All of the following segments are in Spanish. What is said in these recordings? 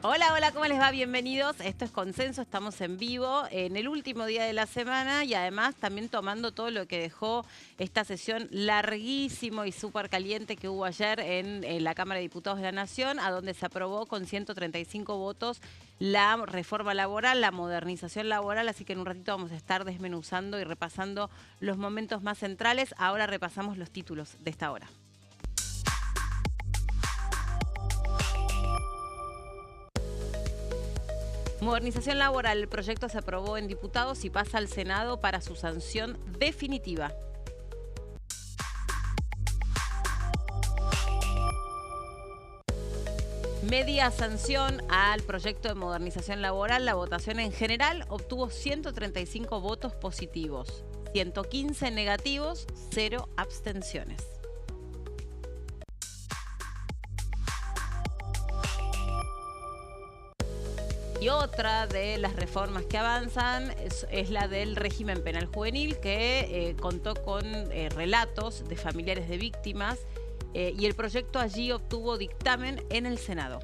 Hola, hola, ¿cómo les va? Bienvenidos. Esto es Consenso, estamos en vivo en el último día de la semana y además también tomando todo lo que dejó esta sesión larguísimo y súper caliente que hubo ayer en la Cámara de Diputados de la Nación, a donde se aprobó con 135 votos la reforma laboral, la modernización laboral, así que en un ratito vamos a estar desmenuzando y repasando los momentos más centrales. Ahora repasamos los títulos de esta hora. Modernización laboral. El proyecto se aprobó en diputados y pasa al Senado para su sanción definitiva. Media sanción al proyecto de modernización laboral. La votación en general obtuvo 135 votos positivos, 115 negativos, 0 abstenciones. Y otra de las reformas que avanzan es la del régimen penal juvenil, que contó con relatos de familiares de víctimas y el proyecto allí obtuvo dictamen en el Senado.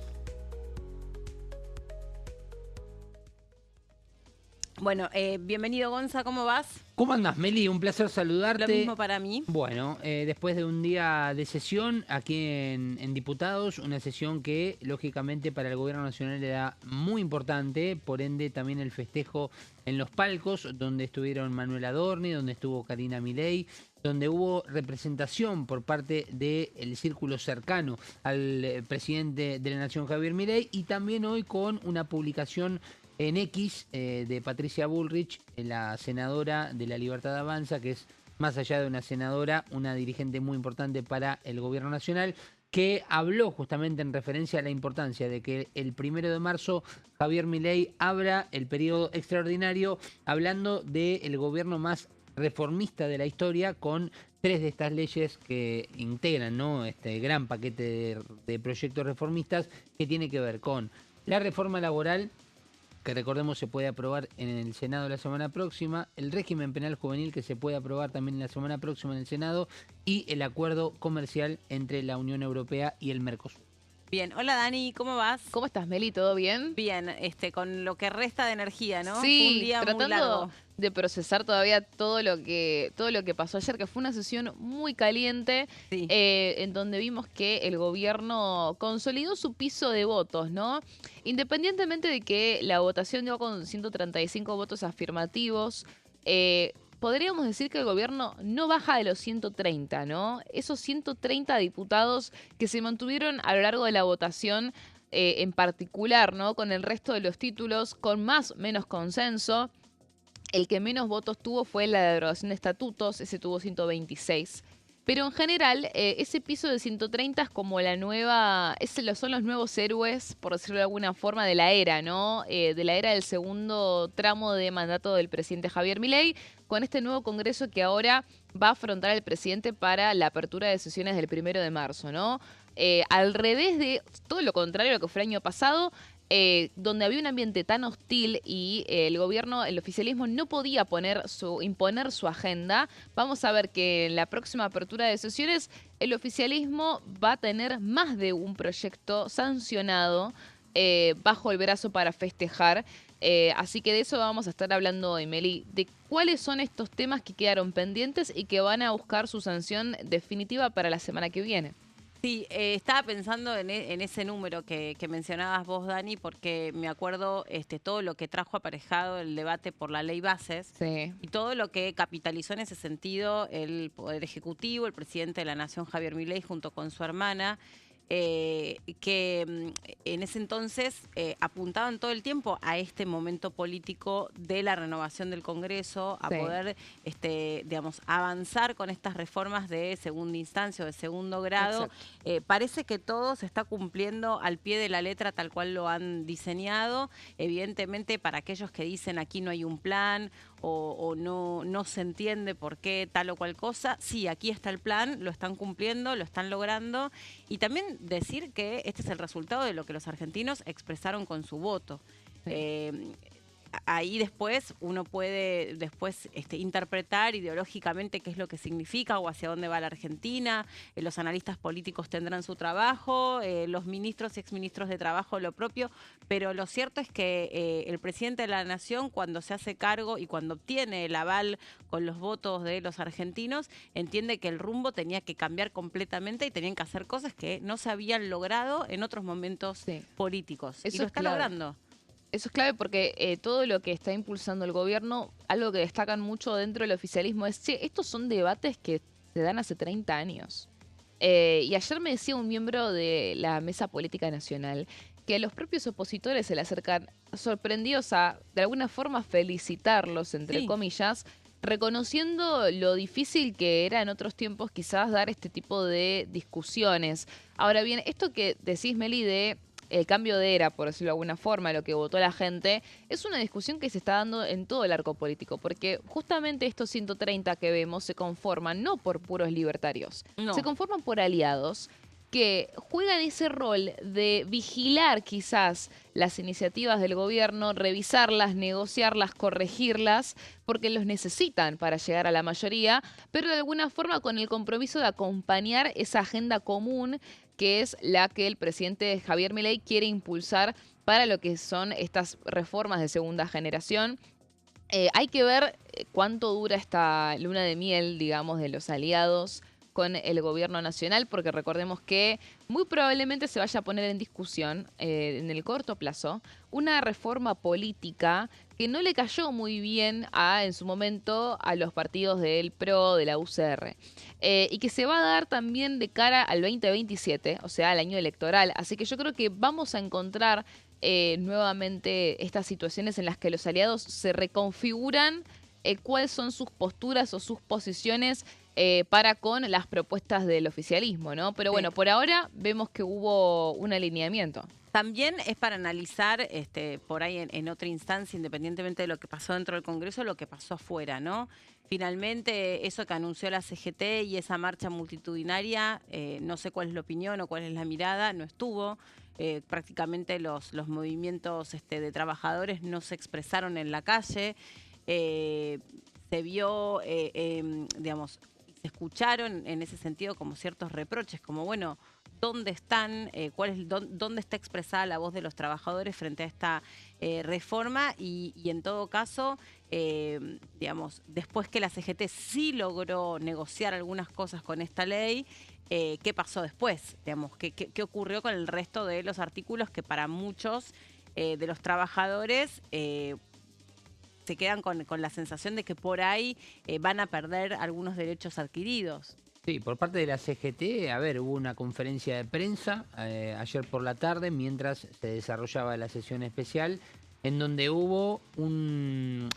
Bueno, bienvenido Gonza, ¿cómo vas? ¿Cómo andás, Meli? Un placer saludarte. Lo mismo para mí. Bueno, después de un día de sesión aquí en Diputados, una sesión que lógicamente para el Gobierno Nacional era muy importante, por ende también el festejo en los palcos, donde estuvieron Manuel Adorni, donde estuvo Karina Milei, donde hubo representación por parte del círculo cercano al presidente de la Nación, Javier Milei, y también hoy con una publicación en X de Patricia Bullrich, la senadora de La Libertad Avanza, que es más allá de una senadora, una dirigente muy importante para el gobierno nacional, que habló justamente en referencia a la importancia de que el 1 de marzo Javier Milei abra el periodo extraordinario, hablando del gobierno más reformista de la historia, con 3 de estas leyes que integran, ¿no?, este gran paquete de proyectos reformistas, que tiene que ver con la reforma laboral, que recordemos se puede aprobar en el Senado la semana próxima, el régimen penal juvenil, que se puede aprobar también la semana próxima en el Senado, y el acuerdo comercial entre la Unión Europea y el Mercosur. Bien, hola Dani, ¿cómo vas? ¿Cómo estás, Meli? ¿Todo bien? Bien, con lo que resta de energía, ¿no? Fue un Sí, día muy tratando largo. de procesar todavía todo lo que pasó ayer, que fue una sesión muy caliente, Sí. en donde vimos que el gobierno consolidó su piso de votos, ¿no? Independientemente de que la votación dio con 135 votos afirmativos, podríamos decir que el gobierno no baja de los 130, ¿no? Esos 130 diputados que se mantuvieron a lo largo de la votación, en particular, ¿no?, con el resto de los títulos, con más o menos consenso. El que menos votos tuvo fue la derogación de estatutos, ese tuvo 126. Pero en general, ese piso de 130 es como la nueva, son los nuevos héroes, por decirlo de alguna forma, de la era, ¿no? De la era del segundo tramo de mandato del presidente Javier Milei, con este nuevo Congreso que ahora va a afrontar el presidente para la apertura de sesiones del 1 de marzo, ¿no? Al revés de todo lo contrario a lo que fue el año pasado, donde había un ambiente tan hostil y el gobierno, el oficialismo no podía imponer su agenda. Vamos a ver que en la próxima apertura de sesiones el oficialismo va a tener más de un proyecto sancionado bajo el brazo para festejar. Así que de eso vamos a estar hablando hoy, Meli, de cuáles son estos temas que quedaron pendientes y que van a buscar su sanción definitiva para la semana que viene. Sí, estaba pensando en ese número que mencionabas vos, Dani, porque me acuerdo todo lo que trajo aparejado el debate por la ley bases Sí. y todo lo que capitalizó en ese sentido el Poder Ejecutivo, el presidente de la Nación, Javier Milei, junto con su hermana, que en ese entonces apuntaban todo el tiempo a este momento político de la renovación del Congreso, a Sí. poder, digamos, avanzar con estas reformas de segunda instancia o de segundo grado. Exacto. Parece que todo se está cumpliendo al pie de la letra tal cual lo han diseñado. Evidentemente, para aquellos que dicen aquí no hay un plan o no se entiende por qué tal o cual cosa, sí, aquí está el plan, lo están cumpliendo, lo están logrando. Y también decir que este es el resultado de lo que los argentinos expresaron con su voto. Sí. ahí después uno puede interpretar ideológicamente qué es lo que significa o hacia dónde va la Argentina. Los analistas políticos tendrán su trabajo, los ministros y exministros de trabajo lo propio, pero lo cierto es que el presidente de la Nación, cuando se hace cargo y cuando obtiene el aval con los votos de los argentinos, entiende que el rumbo tenía que cambiar completamente y tenían que hacer cosas que no se habían logrado en otros momentos políticos. Eso y lo es está clave. logrando. Eso es clave porque todo lo que está impulsando el gobierno, algo que destacan mucho dentro del oficialismo es, che, estos son debates que se dan hace 30 años. Y ayer me decía un miembro de la Mesa Política Nacional que los propios opositores se le acercan sorprendidos a, de alguna forma, felicitarlos, entre comillas, reconociendo lo difícil que era en otros tiempos quizás dar este tipo de discusiones. Ahora bien, esto que decís, Meli, de el cambio de era, por decirlo de alguna forma, lo que votó la gente, es una discusión que se está dando en todo el arco político, porque justamente estos 130 que vemos se conforman no por puros libertarios, se conforman por aliados que juegan ese rol de vigilar quizás las iniciativas del gobierno, revisarlas, negociarlas, corregirlas, porque los necesitan para llegar a la mayoría, pero de alguna forma con el compromiso de acompañar esa agenda común que es la que el presidente Javier Milei quiere impulsar para lo que son estas reformas de segunda generación. Hay que ver cuánto dura esta luna de miel, digamos, de los aliados con el gobierno nacional, porque recordemos que muy probablemente se vaya a poner en discusión en el corto plazo una reforma política que no le cayó muy bien en su momento a los partidos del PRO, de la UCR, y que se va a dar también de cara al 2027, o sea, al año electoral. Así que yo creo que vamos a encontrar nuevamente estas situaciones en las que los aliados se reconfiguran cuáles son sus posturas o sus posiciones para con las propuestas del oficialismo, ¿no? Pero bueno, por ahora vemos que hubo un alineamiento. También es para analizar por ahí en otra instancia, independientemente de lo que pasó dentro del Congreso, lo que pasó afuera, ¿no? Finalmente, eso que anunció la CGT y esa marcha multitudinaria, no sé cuál es la opinión o cuál es la mirada, no estuvo. Prácticamente los movimientos de trabajadores no se expresaron en la calle. Se vio, digamos, se escucharon en ese sentido como ciertos reproches, como bueno, ¿dónde están, dónde está expresada la voz de los trabajadores frente a esta reforma? Y en todo caso, digamos, después que la CGT sí logró negociar algunas cosas con esta ley, ¿qué pasó después? Digamos, ¿qué ocurrió con el resto de los artículos que para muchos de los trabajadores se quedan con la sensación de que por ahí van a perder algunos derechos adquiridos? Sí, por parte de la CGT, a ver, hubo una conferencia de prensa ayer por la tarde mientras se desarrollaba la sesión especial, en donde hubo una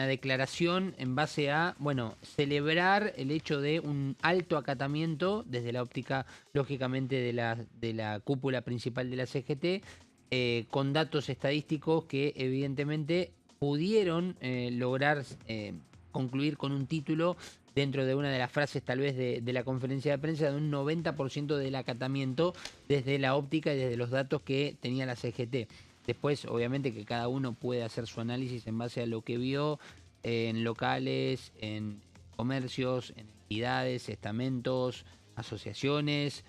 declaración en base a, bueno, celebrar el hecho de un alto acatamiento desde la óptica, lógicamente, de la cúpula principal de la CGT, con datos estadísticos que evidentemente pudieron lograr concluir con un título dentro de una de las frases tal vez de la conferencia de prensa de un 90% del acatamiento desde la óptica y desde los datos que tenía la CGT. Después, obviamente, que cada uno puede hacer su análisis en base a lo que vio en locales, en comercios, en entidades, estamentos, asociaciones,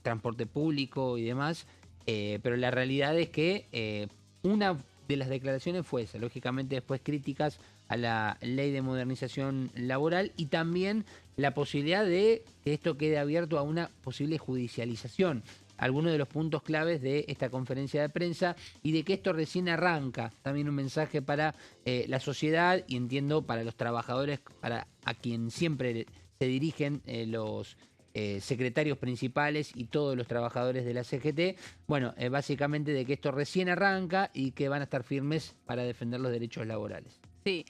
transporte público y demás. Pero la realidad es que una de las declaraciones fue esa, lógicamente después críticas a la ley de modernización laboral y también la posibilidad de que esto quede abierto a una posible judicialización. Algunos de los puntos claves de esta conferencia de prensa y de que esto recién arranca. También un mensaje para la sociedad y entiendo para los trabajadores, para a quien siempre se dirigen los secretarios principales y todos los trabajadores de la CGT. Bueno, básicamente de que esto recién arranca y que van a estar firmes para defender los derechos laborales. Sí,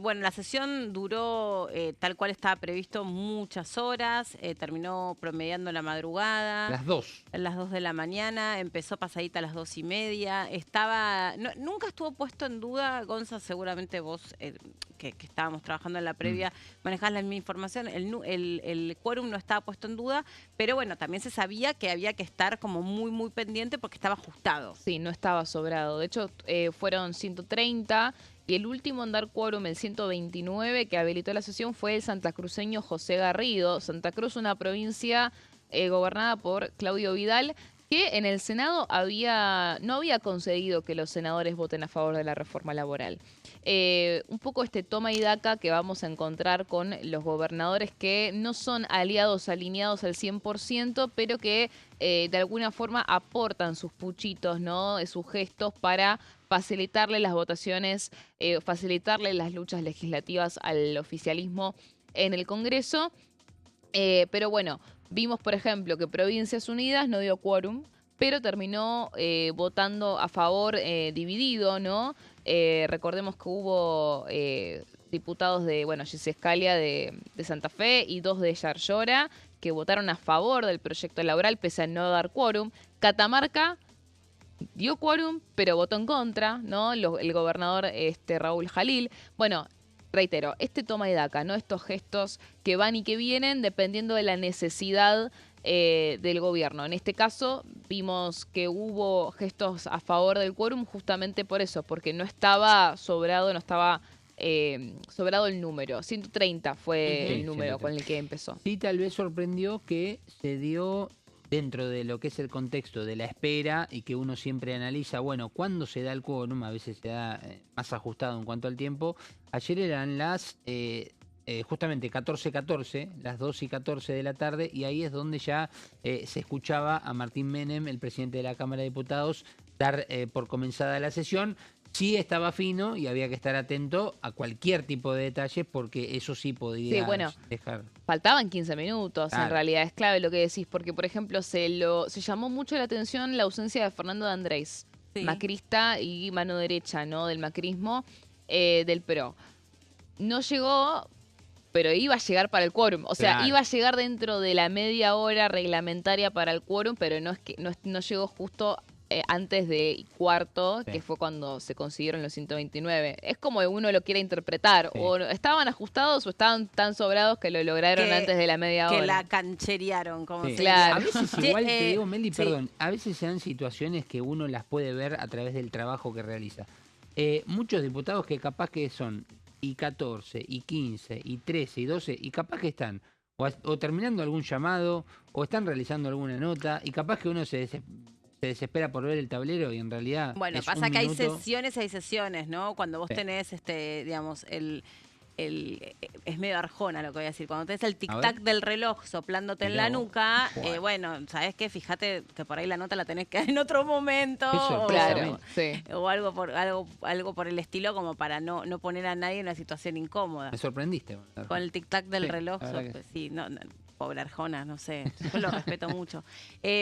bueno, la sesión duró tal cual estaba previsto muchas horas, terminó promediando la madrugada. Las dos. A las 2 de la mañana, empezó pasadita a las 2:30. Nunca estuvo puesto en duda, Gonza, seguramente vos, que estábamos trabajando en la previa, manejás la misma información. El quórum no estaba puesto en duda, pero bueno, también se sabía que había que estar como muy, muy pendiente porque estaba ajustado. Sí, no estaba sobrado. De hecho, fueron 130 y el último en dar quórum, el 129, que habilitó la sesión, fue el santacruceño José Garrido. Santa Cruz, una provincia gobernada por Claudio Vidal, que en el Senado no había concedido que los senadores voten a favor de la reforma laboral. Un poco este toma y daca que vamos a encontrar con los gobernadores que no son aliados alineados al 100%, pero que de alguna forma aportan sus puchitos, ¿no? Sus gestos para facilitarle las votaciones, facilitarle las luchas legislativas al oficialismo en el Congreso. Pero bueno, vimos, por ejemplo, que Provincias Unidas no dio quórum, pero terminó votando a favor dividido, ¿no? Recordemos que hubo diputados de, bueno, Gisescalia de Santa Fe y 2 de Yarlora que votaron a favor del proyecto laboral pese a no dar quórum. Catamarca dio quórum, pero votó en contra, ¿no? El gobernador Raúl Jalil. Bueno, reitero, este toma y daca, ¿no? Estos gestos que van y que vienen dependiendo de la necesidad del gobierno. En este caso vimos que hubo gestos a favor del quórum justamente por eso, porque no estaba sobrado, no estaba sobrado el número. 130 fue el número 130. con el que empezó. Sí, tal vez sorprendió que se dio dentro de lo que es el contexto de la espera y que uno siempre analiza, bueno, ¿cuándo se da el quórum? A veces se da más ajustado en cuanto al tiempo. Ayer eran las justamente 14:14, las 2:14 de la tarde, y ahí es donde ya se escuchaba a Martín Menem, el presidente de la Cámara de Diputados, dar por comenzada la sesión. Sí estaba fino y había que estar atento a cualquier tipo de detalle porque eso sí podía dejar... Faltaban 15 minutos, Claro. En realidad es clave lo que decís, porque por ejemplo se llamó mucho la atención la ausencia de Fernando de Andrés, Sí. macrista y mano derecha, ¿no? Del macrismo, del PRO. No llegó, pero iba a llegar para el quórum. O sea, Claro. iba a llegar dentro de la media hora reglamentaria para el quórum, pero no llegó justo antes de cuarto, Sí. que fue cuando se consiguieron los 129. Es como uno lo quiere interpretar. Sí. O estaban ajustados o estaban tan sobrados que lo lograron antes de la media hora. Que la cancherearon, como Sí. se Claro. A veces Che, igual te digo, Meli, sí. perdón, a veces se dan situaciones que uno las puede ver a través del trabajo que realiza. Muchos diputados que capaz que son y 14, y 15, y 13, y 12, y capaz que están o terminando algún llamado, o están realizando alguna nota, y capaz que uno se desespera por ver el tablero y en realidad Bueno, es pasa un que hay minuto. sesiones, ¿no? Cuando vos Sí. tenés, digamos, es medio arjona lo que voy a decir. Cuando tenés el A tic-tac ver. del reloj soplándote en Mirá la vos. nuca, Bueno. bueno, ¿sabés qué? Fíjate que por ahí la nota la tenés que dar en otro momento. Qué sorpresa, Claro, sí. O algo por el estilo como para no poner a nadie en una situación incómoda. Me sorprendiste. Con el tic-tac del Sí, reloj, la verdad que sí, pobre Arjona, no sé, yo lo respeto mucho.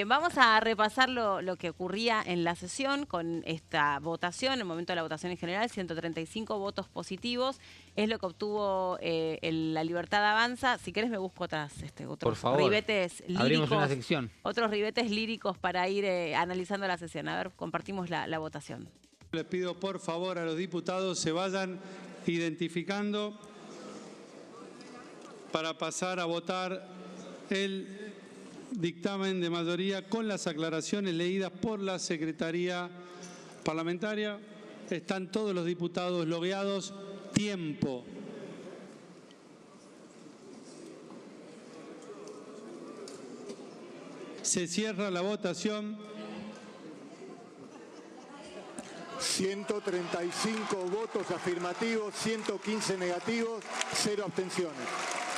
Vamos a repasar lo que ocurría en la sesión con esta votación, en el momento de la votación en general, 135 votos positivos, es lo que obtuvo la Libertad Avanza. Si querés me busco otros Por favor, ribetes abrimos una líricos, sección. otros ribetes líricos para ir analizando la sesión. A ver, compartimos la votación. Les pido por favor a los diputados se vayan identificando para pasar a votar el dictamen de mayoría con las aclaraciones leídas por la Secretaría Parlamentaria. Están todos los diputados logueados. Tiempo. Se cierra la votación. 135 votos afirmativos, 115 negativos, 0 abstenciones.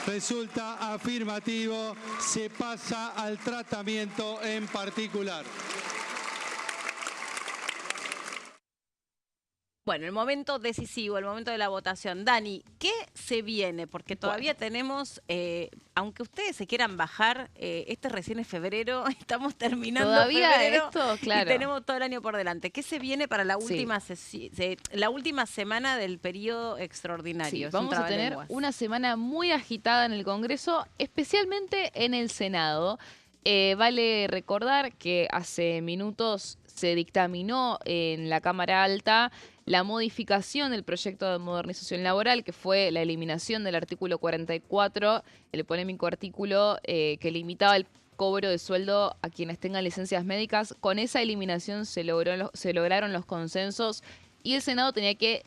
Resulta afirmativo, se pasa al tratamiento en particular. Bueno, el momento decisivo, el momento de la votación. Dani, ¿qué se viene? Porque todavía tenemos, aunque ustedes se quieran bajar, este recién es febrero, estamos terminando Todavía febrero esto, claro. y tenemos todo el año por delante. ¿Qué se viene para la Sí. última la última semana del periodo extraordinario? Sí, Es un vamos a tener trabalenguas. una semana muy agitada en el Congreso, especialmente en el Senado. Vale recordar que hace minutos se dictaminó en la Cámara Alta la modificación del proyecto de modernización laboral, que fue la eliminación del artículo 44, el polémico artículo que limitaba el cobro de sueldo a quienes tengan licencias médicas. Con esa eliminación se lograron los consensos y el Senado tenía que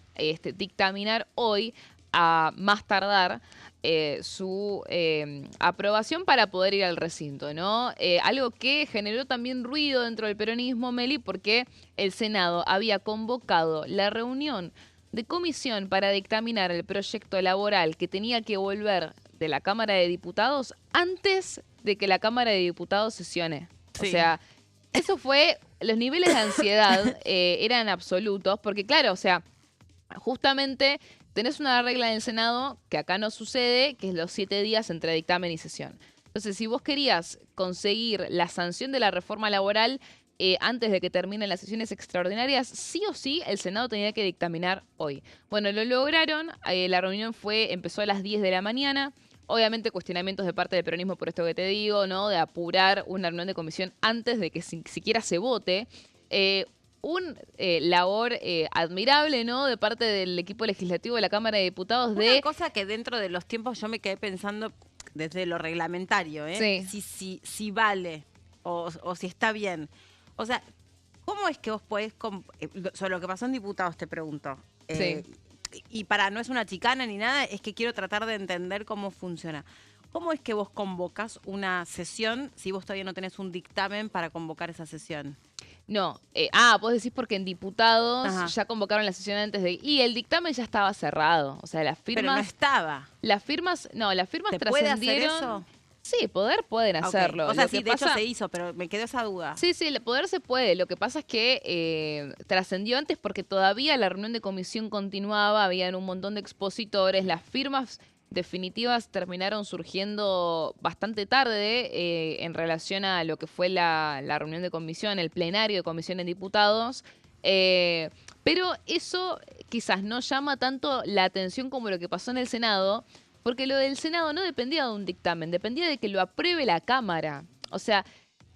dictaminar hoy, a más tardar, su aprobación para poder ir al recinto, ¿no? Algo que generó también ruido dentro del peronismo, Meli, porque el Senado había convocado la reunión de comisión para dictaminar el proyecto laboral que tenía que volver de la Cámara de Diputados antes de que la Cámara de Diputados sesione. Sí. O sea, eso fue, los niveles de ansiedad eran absolutos, porque claro, o sea, justamente tenés una regla en el Senado que acá no sucede, que es los 7 días entre dictamen y sesión. Entonces, si vos querías conseguir la sanción de la reforma laboral antes de que terminen las sesiones extraordinarias, sí o sí el Senado tenía que dictaminar hoy. Bueno, lo lograron, la reunión empezó a las 10 de la mañana. Obviamente cuestionamientos de parte del peronismo por esto que te digo, ¿no? De apurar una reunión de comisión antes de que siquiera se vote. Labor admirable, ¿no? De parte del equipo legislativo de la Cámara de Diputados Una cosa que dentro de los tiempos yo me quedé pensando desde lo reglamentario, ¿eh? Sí. Si vale o si está bien. O sea, ¿cómo es que vos podés... sobre lo que pasó en diputados te pregunto. Sí. Y no es una chicana ni nada, es que quiero tratar de entender cómo funciona. ¿Cómo es que vos convocas una sesión si vos todavía no tenés un dictamen para convocar esa sesión? No, vos decís porque en diputados Ajá. ya convocaron la sesión antes de... Y el dictamen ya estaba cerrado. O sea, las Pero no firmas... estaba. Las firmas ¿Se puede hacer trascendieron... eso? Sí, pueden Ok. hacerlo. O sea, Lo sí, que de hecho pasa- se hizo, pero me quedó esa duda. Sí, el poder se puede. Lo que pasa es que trascendió antes porque todavía la reunión de comisión continuaba, habían un montón de expositores, las firmas definitivas terminaron surgiendo bastante tarde en relación a lo que fue la reunión de comisión, el plenario de comisión en diputados. Pero eso quizás no llama tanto la atención como lo que pasó en el Senado, porque lo del Senado no dependía de un dictamen, dependía de que lo apruebe la Cámara. O sea,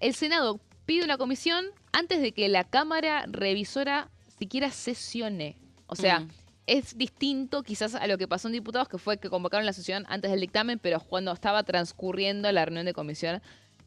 el Senado pide una comisión antes de que la Cámara revisora siquiera sesione. O sea, es distinto quizás a lo que pasó en diputados, que fue que convocaron la sesión antes del dictamen, pero cuando estaba transcurriendo la reunión de comisión,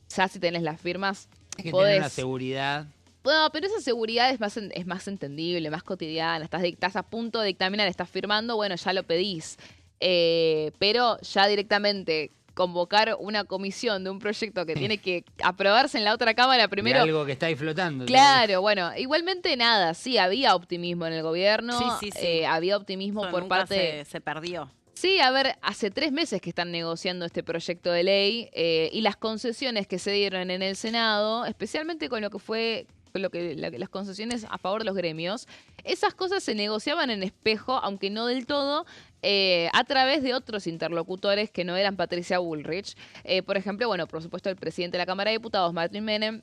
ya si tenés las firmas, Hay que podés... tener la seguridad. No, pero esa seguridad es más entendible, más cotidiana. Estás a punto de dictaminar, estás firmando, bueno, ya lo pedís. Pero ya directamente convocar una comisión de un proyecto que tiene que aprobarse en la otra cámara primero. De algo que está ahí flotando. Claro, bueno, igualmente nada, sí, había optimismo en el gobierno, Sí. había optimismo Eso por nunca parte... se perdió. Sí, a ver, hace 3 meses que están negociando este proyecto de ley y las concesiones que se dieron en el Senado, especialmente con lo que fue las concesiones a favor de los gremios, esas cosas se negociaban en espejo, aunque no del todo, a través de otros interlocutores que no eran Patricia Bullrich. Por ejemplo, bueno, por supuesto, el presidente de la Cámara de Diputados, Martín Menem,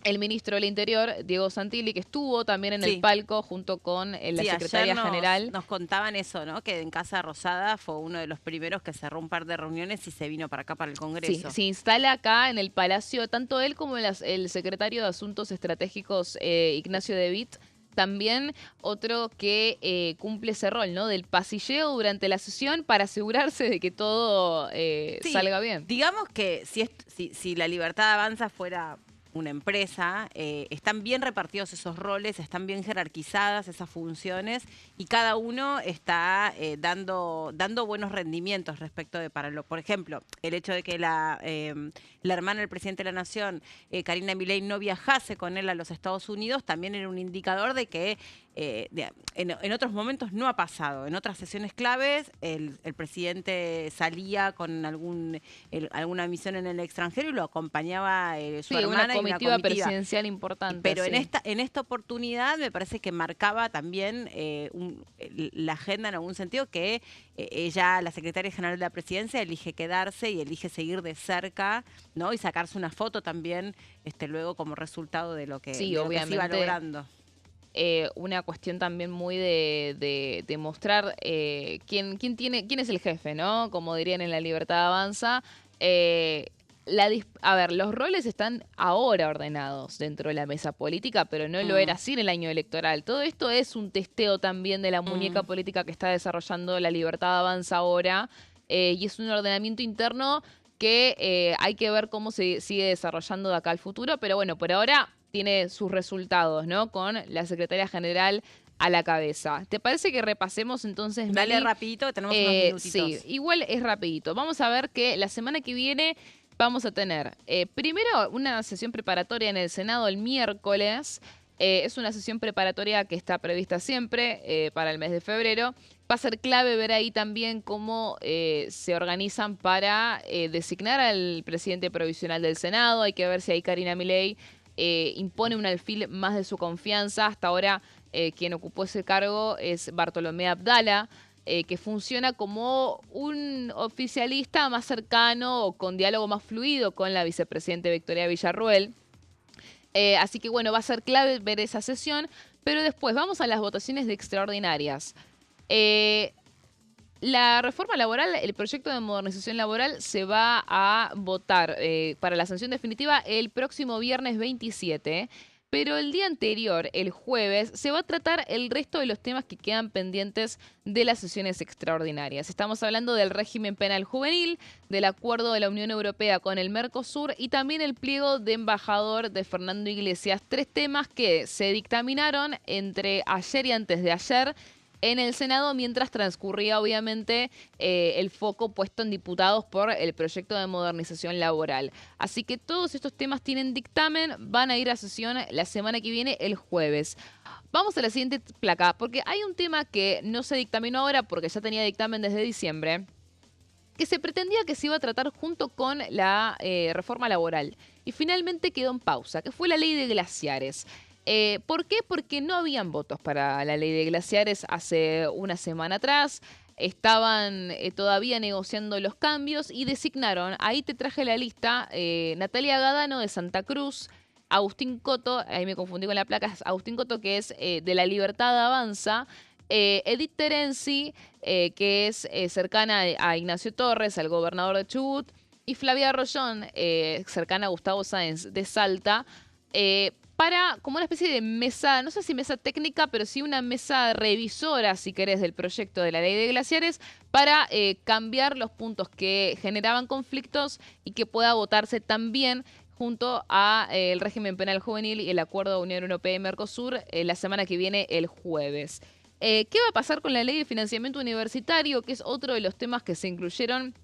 el ministro del Interior, Diego Santilli, que estuvo también en el palco junto con la secretaria ayer general. nos contaban eso, ¿no? Que en Casa Rosada fue uno de los primeros que cerró un par de reuniones y se vino para acá, para el Sí, Congreso. se instala acá en el Palacio, tanto él como el secretario de Asuntos Estratégicos, Ignacio De Witt. También otro que cumple ese rol, ¿no? Del pasilleo durante la sesión para asegurarse de que todo Sí, salga bien. Digamos que si la Libertad Avanza fuera una empresa, están bien repartidos esos roles, están bien jerarquizadas esas funciones y cada uno está dando buenos rendimientos respecto de por ejemplo, el hecho de que la hermana del presidente de la Nación, Karina Milei, no viajase con él a los Estados Unidos, también era un indicador de que en otros momentos no ha pasado. En otras sesiones claves, el presidente salía con alguna misión en el extranjero y lo acompañaba su hermana una y comitiva presidencial importante. Pero sí. en esta oportunidad me parece que marcaba también la agenda en algún sentido, que ella, la secretaria general de la presidencia, elige quedarse y elige seguir de cerca, ¿no? Y sacarse una foto también luego como resultado de lo que, Sí, de lo que se iba obviamente. logrando. Una cuestión también muy de mostrar quién es el jefe, ¿no? Como dirían en La Libertad Avanza. A ver, los roles están ahora ordenados dentro de la mesa política, pero no lo era así en el año electoral. Todo esto es un testeo también de la muñeca política que está desarrollando La Libertad Avanza ahora, y es un ordenamiento interno que hay que ver cómo se sigue desarrollando de acá al futuro, pero bueno, por ahora tiene sus resultados, ¿no? Con la secretaria general a la cabeza. ¿Te parece que repasemos entonces, Dale Meli? rapidito, que tenemos unos minutitos. Sí, igual es rapidito. Vamos a ver que la semana que viene vamos a tener primero una sesión preparatoria en el Senado el miércoles. Es una sesión preparatoria que está prevista siempre para el mes de febrero. Va a ser clave ver ahí también cómo se organizan para designar al presidente provisional del Senado. Hay que ver si ahí Karina Milei impone un alfil más de su confianza. Hasta ahora quien ocupó ese cargo es Bartolomé Abdala, que funciona como un oficialista más cercano o con diálogo más fluido con la vicepresidenta Victoria Villarruel. Así que bueno, va a ser clave ver esa sesión. Pero después vamos a las votaciones de extraordinarias. La reforma laboral, el proyecto de modernización laboral, se va a votar para la sanción definitiva el próximo viernes 27. Pero el día anterior, el jueves, se va a tratar el resto de los temas que quedan pendientes de las sesiones extraordinarias. Estamos hablando del régimen penal juvenil, del acuerdo de la Unión Europea con el Mercosur y también el pliego de embajador de Fernando Iglesias. 3 temas que se dictaminaron entre ayer y antes de ayer en el Senado, mientras transcurría obviamente el foco puesto en diputados por el proyecto de modernización laboral. Así que todos estos temas tienen dictamen, van a ir a sesión la semana que viene, el jueves. Vamos a la siguiente placa, porque hay un tema que no se dictaminó ahora porque ya tenía dictamen desde diciembre, que se pretendía que se iba a tratar junto con la reforma laboral. Y finalmente quedó en pausa, que fue la ley de glaciares. ¿Por qué? Porque no habían votos para la ley de glaciares hace una semana atrás. Estaban todavía negociando los cambios y designaron, ahí te traje la lista, Natalia Gadano de Santa Cruz, Agustín Coto, ahí me confundí con la placa, es Agustín Coto, que es de La Libertad Avanza, Edith Terenzi, que es cercana a Ignacio Torres, al gobernador de Chubut, y Flavia Rollón, cercana a Gustavo Sáenz de Salta, para como una especie de mesa, no sé si mesa técnica, pero sí una mesa revisora, si querés, del proyecto de la ley de glaciares, para cambiar los puntos que generaban conflictos y que pueda votarse también junto a el régimen penal juvenil y el acuerdo de Unión Europea y Mercosur la semana que viene, el jueves. ¿Qué va a pasar con la ley de financiamiento universitario? Que es otro de los temas que se incluyeron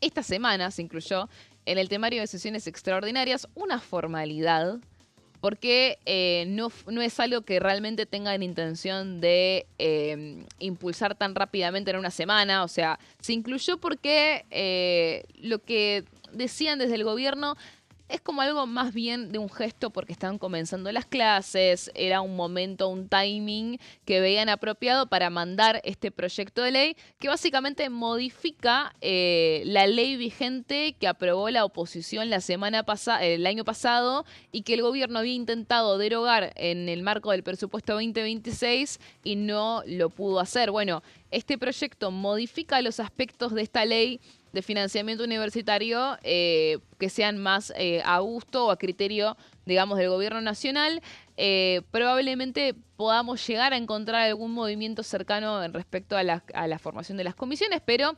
esta semana, se incluyó en el temario de sesiones extraordinarias, una formalidad, porque no es algo que realmente tengan intención de impulsar tan rápidamente en una semana. O sea, se incluyó porque lo que decían desde el gobierno es como algo más bien de un gesto porque estaban comenzando las clases, era un momento, un timing que veían apropiado para mandar este proyecto de ley que básicamente modifica la ley vigente que aprobó la oposición la semana pasada, el año pasado, y que el gobierno había intentado derogar en el marco del presupuesto 2026 y no lo pudo hacer. Bueno, este proyecto modifica los aspectos de esta ley de financiamiento universitario que sean más a gusto o a criterio, digamos, del gobierno nacional. Probablemente podamos llegar a encontrar algún movimiento cercano en respecto a la formación de las comisiones, pero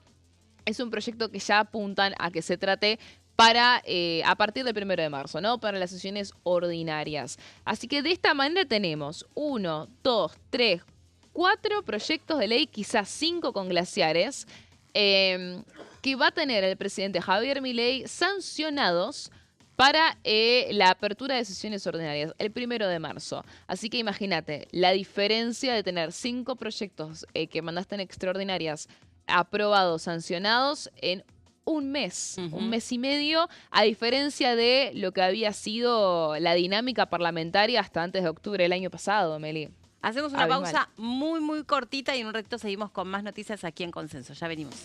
es un proyecto que ya apuntan a que se trate para a partir del 1 de marzo, ¿no? Para las sesiones ordinarias. Así que de esta manera tenemos 1, 2, 3, 4 proyectos de ley, quizás 5 con glaciares, que va a tener el presidente Javier Milei sancionados para la apertura de sesiones ordinarias, el 1 de marzo. Así que imagínate, la diferencia de tener 5 proyectos que mandaste en extraordinarias aprobados, sancionados en un mes y medio, a diferencia de lo que había sido la dinámica parlamentaria hasta antes de octubre del año pasado, Meli. Hacemos una pausa muy cortita y en un ratito seguimos con más noticias aquí en Consenso. Ya venimos.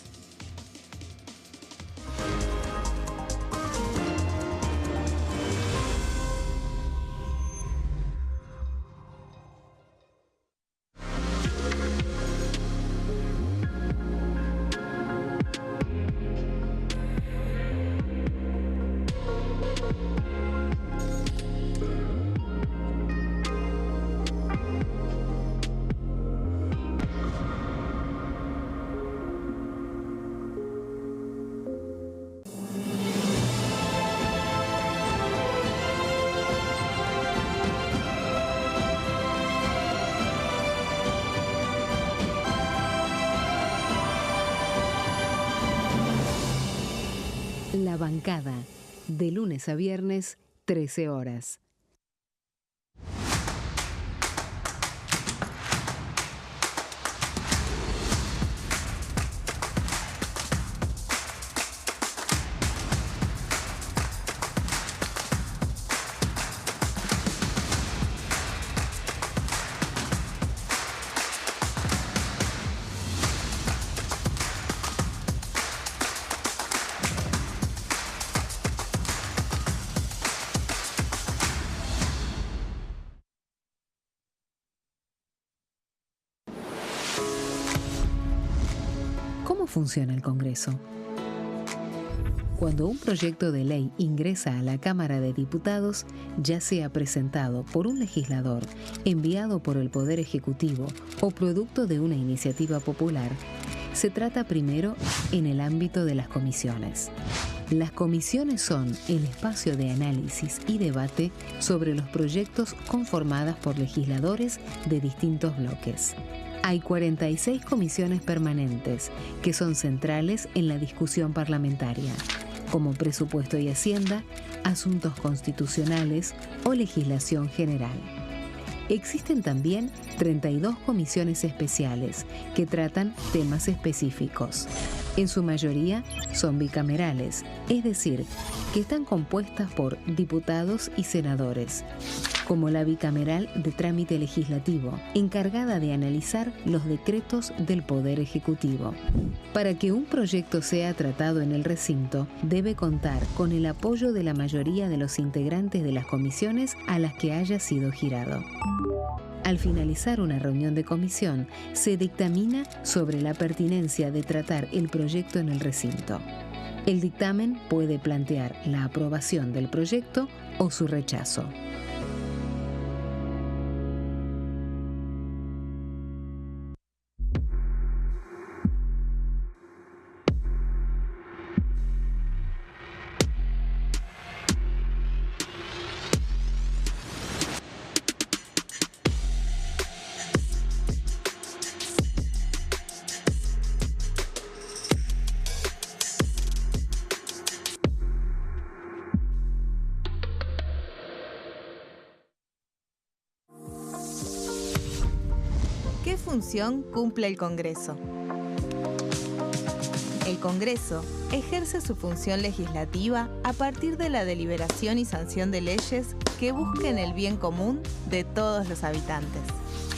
La Bancada, de lunes a viernes, 13 horas. ¿Cómo funciona el Congreso? Cuando un proyecto de ley ingresa a la Cámara de Diputados, ya sea presentado por un legislador, enviado por el Poder Ejecutivo o producto de una iniciativa popular, se trata primero en el ámbito de las comisiones. Las comisiones son el espacio de análisis y debate sobre los proyectos conformadas por legisladores de distintos bloques. Hay 46 comisiones permanentes que son centrales en la discusión parlamentaria, como Presupuesto y Hacienda, Asuntos Constitucionales o Legislación General. Existen también 32 comisiones especiales que tratan temas específicos. En su mayoría son bicamerales, es decir, que están compuestas por diputados y senadores, como la bicameral de trámite legislativo, encargada de analizar los decretos del Poder Ejecutivo. Para que un proyecto sea tratado en el recinto, debe contar con el apoyo de la mayoría de los integrantes de las comisiones a las que haya sido girado. Al finalizar una reunión de comisión, se dictamina sobre la pertinencia de tratar el proyecto en el recinto. El dictamen puede plantear la aprobación del proyecto o su rechazo. ¿Qué función cumple el Congreso? El Congreso ejerce su función legislativa a partir de la deliberación y sanción de leyes que busquen el bien común de todos los habitantes.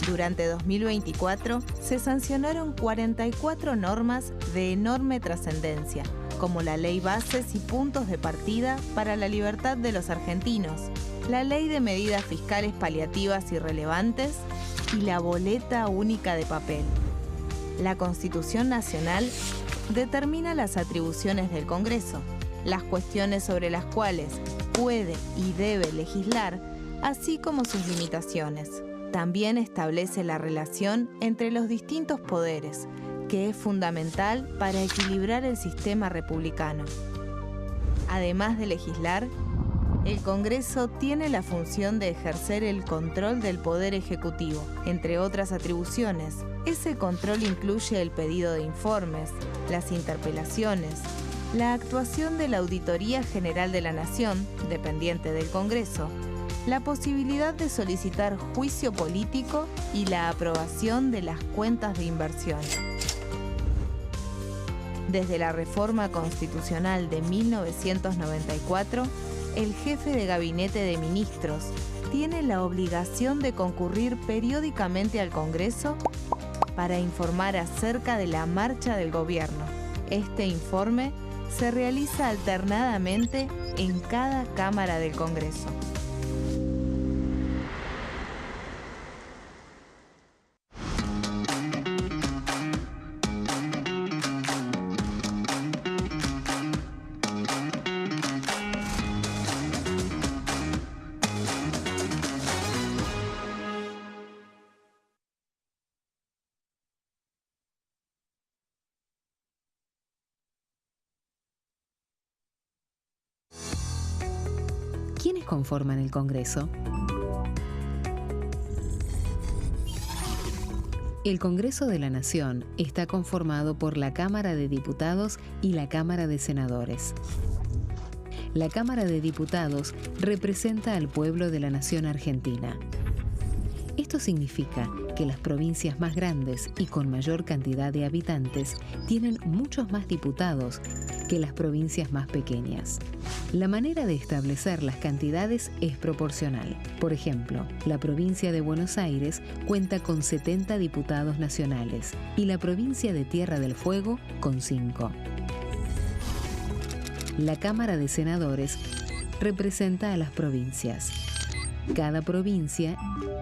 Durante 2024 se sancionaron 44 normas de enorme trascendencia, como la Ley Bases y Puntos de Partida para la Libertad de los Argentinos, la Ley de Medidas Fiscales Paliativas y Relevantes y la Boleta Única de Papel. La Constitución Nacional determina las atribuciones del Congreso, las cuestiones sobre las cuales puede y debe legislar, así como sus limitaciones. También establece la relación entre los distintos poderes, que es fundamental para equilibrar el sistema republicano. Además de legislar, el Congreso tiene la función de ejercer el control del Poder Ejecutivo. Entre otras atribuciones, ese control incluye el pedido de informes, las interpelaciones, la actuación de la Auditoría General de la Nación, dependiente del Congreso, la posibilidad de solicitar juicio político y la aprobación de las cuentas de inversión. Desde la reforma constitucional de 1994, el jefe de gabinete de ministros tiene la obligación de concurrir periódicamente al Congreso para informar acerca de la marcha del gobierno. Este informe se realiza alternadamente en cada Cámara del Congreso. ¿Quiénes conforman el Congreso? El Congreso de la Nación está conformado por la Cámara de Diputados y la Cámara de Senadores. La Cámara de Diputados representa al pueblo de la nación argentina. Esto significa que las provincias más grandes y con mayor cantidad de habitantes tienen muchos más diputados que las provincias más pequeñas. La manera de establecer las cantidades es proporcional. Por ejemplo, la provincia de Buenos Aires cuenta con 70 diputados nacionales y la provincia de Tierra del Fuego con 5. La Cámara de Senadores representa a las provincias. Cada provincia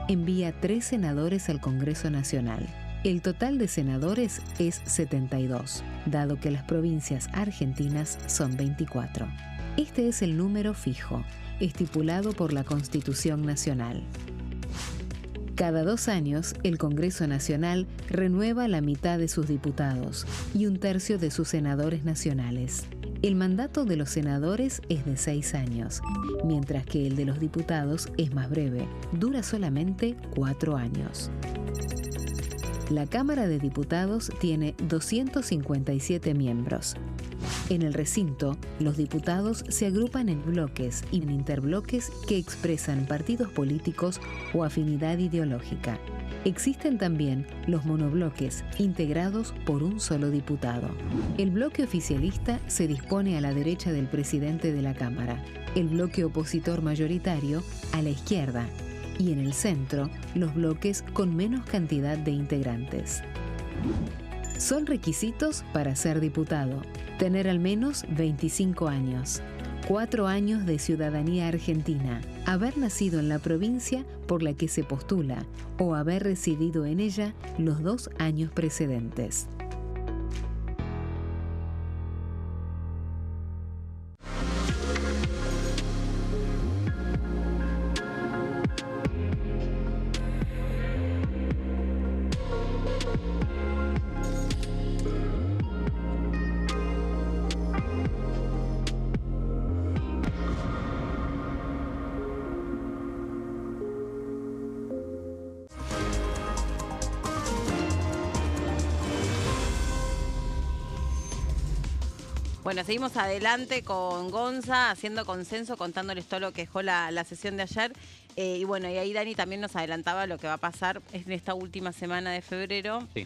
envía 3 senadores al Congreso Nacional. El total de senadores es 72, dado que las provincias argentinas son 24. Este es el número fijo, estipulado por la Constitución Nacional. Cada 2 años, el Congreso Nacional renueva la mitad de sus diputados y 1/3 de sus senadores nacionales. El mandato de los senadores es de 6 años, mientras que el de los diputados es más breve, dura solamente 4 años. La Cámara de Diputados tiene 257 miembros. En el recinto, los diputados se agrupan en bloques y en interbloques que expresan partidos políticos o afinidad ideológica. Existen también los monobloques, integrados por un solo diputado. El bloque oficialista se dispone a la derecha del presidente de la Cámara, el bloque opositor mayoritario a la izquierda, y en el centro, los bloques con menos cantidad de integrantes. Son requisitos para ser diputado: tener al menos 25 años, 4 años de ciudadanía argentina, haber nacido en la provincia por la que se postula o haber residido en ella los 2 años precedentes. Bueno, seguimos adelante con Gonza, haciendo consenso, contándoles todo lo que dejó la sesión de ayer. Y bueno, y ahí Dani también nos adelantaba lo que va a pasar en esta última semana de febrero. Sí.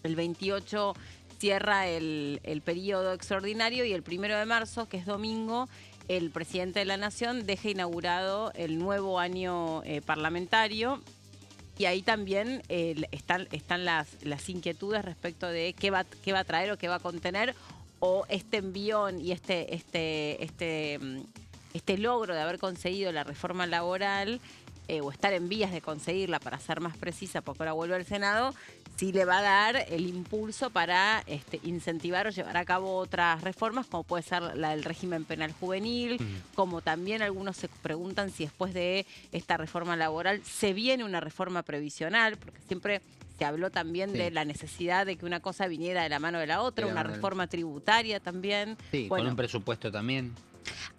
El 28 cierra el periodo extraordinario y el 1 de marzo, que es domingo, el presidente de la Nación deja inaugurado el nuevo año parlamentario. Y ahí también están las inquietudes respecto de qué va a traer o qué va a contener, o este envión y este logro de haber conseguido la reforma laboral, o estar en vías de conseguirla, para ser más precisa, porque ahora vuelve al Senado, sí le va a dar el impulso para incentivar o llevar a cabo otras reformas, como puede ser la del régimen penal juvenil, como también algunos se preguntan si después de esta reforma laboral se viene una reforma previsional, porque siempre se habló también de la necesidad de que una cosa viniera de la mano de la otra, una reforma tributaria también. Sí, bueno, con un presupuesto también.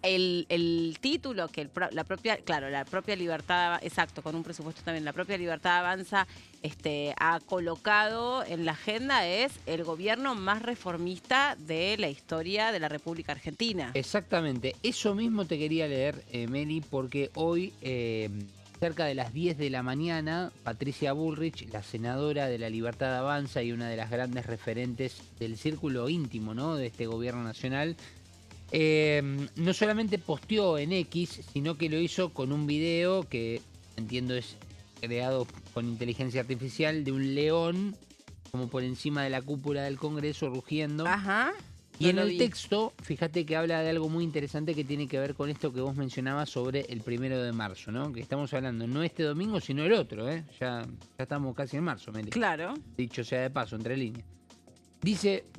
el título que la propia Libertad, exacto, con un presupuesto también, la propia Libertad Avanza ha colocado en la agenda es el gobierno más reformista de la historia de la República Argentina. Exactamente, eso mismo te quería leer, Meli, porque hoy, cerca de las 10 de la mañana, Patricia Bullrich, la senadora de la Libertad Avanza y una de las grandes referentes del círculo íntimo, ¿no?, de este gobierno nacional, no solamente posteó en X, sino que lo hizo con un video que entiendo es creado con inteligencia artificial de un león como por encima de la cúpula del Congreso rugiendo. Ajá. Y en el texto, fíjate que habla de algo muy interesante que tiene que ver con esto que vos mencionabas sobre el 1 de marzo, ¿no? Que estamos hablando no este domingo, sino el otro, ¿eh? Ya estamos casi en marzo, Meli. Claro. Dicho sea de paso, entre líneas.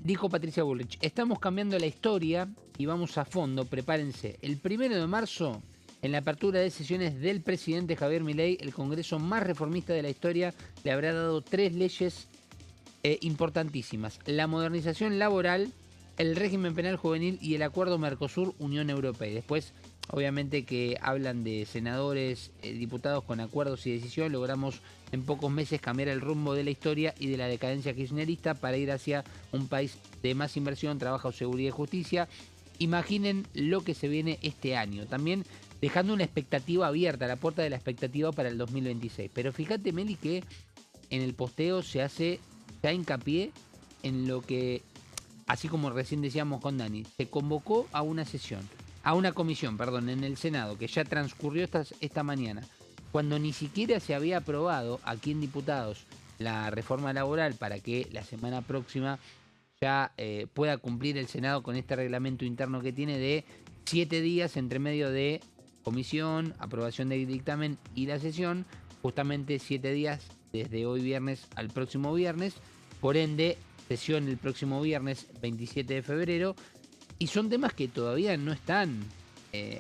Dijo Patricia Bullrich, estamos cambiando la historia y vamos a fondo, prepárense. El 1 de marzo, en la apertura de sesiones del presidente Javier Milei, el Congreso más reformista de la historia le habrá dado 3 leyes importantísimas. La modernización laboral, el régimen penal juvenil y el acuerdo Mercosur-Unión Europea. Y después, obviamente, que hablan de senadores, diputados con acuerdos y decisión. Logramos en pocos meses cambiar el rumbo de la historia y de la decadencia kirchnerista para ir hacia un país de más inversión, trabajo, seguridad y justicia. Imaginen lo que se viene este año. También dejando una expectativa abierta, la puerta de la expectativa para el 2026. Pero fíjate, Meli, que en el posteo se hace ya hincapié en lo que, así como recién decíamos con Dani, se convocó a una comisión, en el Senado, que ya transcurrió esta mañana, cuando ni siquiera se había aprobado aquí en diputados la reforma laboral para que la semana próxima ya pueda cumplir el Senado con este reglamento interno que tiene de 7 días entre medio de comisión, aprobación del dictamen y la sesión, justamente 7 días desde hoy viernes al próximo viernes, por ende sesión el próximo viernes 27 de febrero, y son temas que todavía no están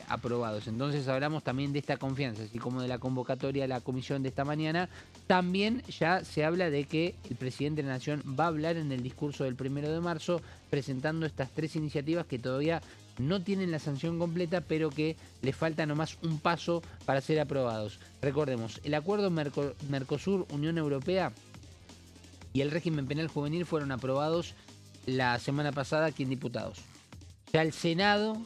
aprobados. Entonces hablamos también de esta confianza, así como de la convocatoria a la comisión de esta mañana. También ya se habla de que el presidente de la Nación va a hablar en el discurso del 1 de marzo presentando estas 3 iniciativas que todavía no tienen la sanción completa, pero que le falta nomás un paso para ser aprobados. Recordemos, el acuerdo Mercosur-Unión Europea y el régimen penal juvenil fueron aprobados la semana pasada aquí en diputados. Ya el Senado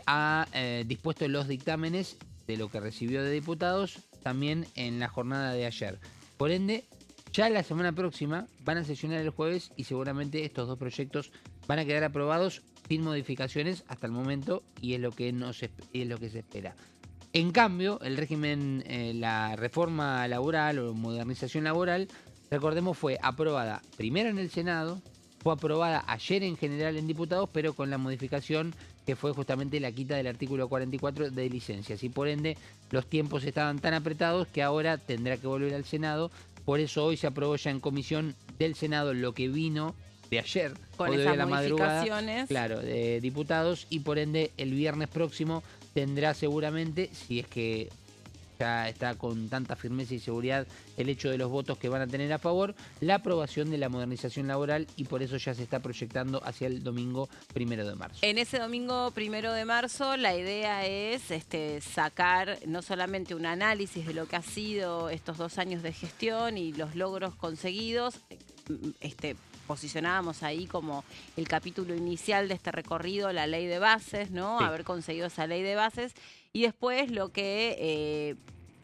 ha dispuesto los dictámenes de lo que recibió de diputados también en la jornada de ayer. Por ende, ya la semana próxima van a sesionar el jueves y seguramente estos 2 proyectos van a quedar aprobados sin modificaciones hasta el momento, y es lo que se espera. En cambio, el régimen, la reforma laboral o modernización laboral, recordemos, fue aprobada primero en el Senado, fue aprobada ayer en general en diputados, pero con la modificación que fue justamente la quita del artículo 44 de licencias. Y por ende, los tiempos estaban tan apretados que ahora tendrá que volver al Senado. Por eso hoy se aprobó ya en comisión del Senado lo que vino de ayer, con o de esas la madrugada, modificaciones, claro, de diputados, y por ende el viernes próximo tendrá seguramente, si es que ya está con tanta firmeza y seguridad el hecho de los votos que van a tener a favor, la aprobación de la modernización laboral, y por eso ya se está proyectando hacia el domingo 1 de marzo. En ese domingo 1 de marzo la idea es sacar no solamente un análisis de lo que ha sido estos 2 años de gestión y los logros conseguidos. Posicionábamos ahí como el capítulo inicial de este recorrido, la ley de bases, ¿no? Sí. Haber conseguido esa ley de bases. Y después lo que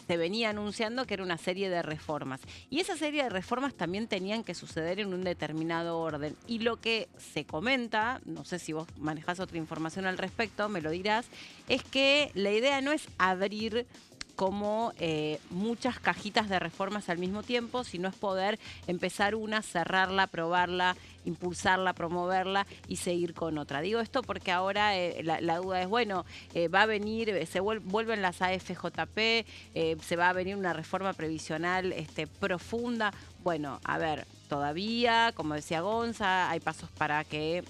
se venía anunciando, que era una serie de reformas. Y esa serie de reformas también tenían que suceder en un determinado orden. Y lo que se comenta, no sé si vos manejás otra información al respecto, me lo dirás, es que la idea no es abrir como muchas cajitas de reformas al mismo tiempo, sino es poder empezar una, cerrarla, aprobarla, impulsarla, promoverla y seguir con otra. Digo esto porque ahora la duda es, bueno, va a venir, vuelven las AFJP, se va a venir una reforma previsional profunda. Bueno, a ver, todavía, como decía Gonza, hay pasos para que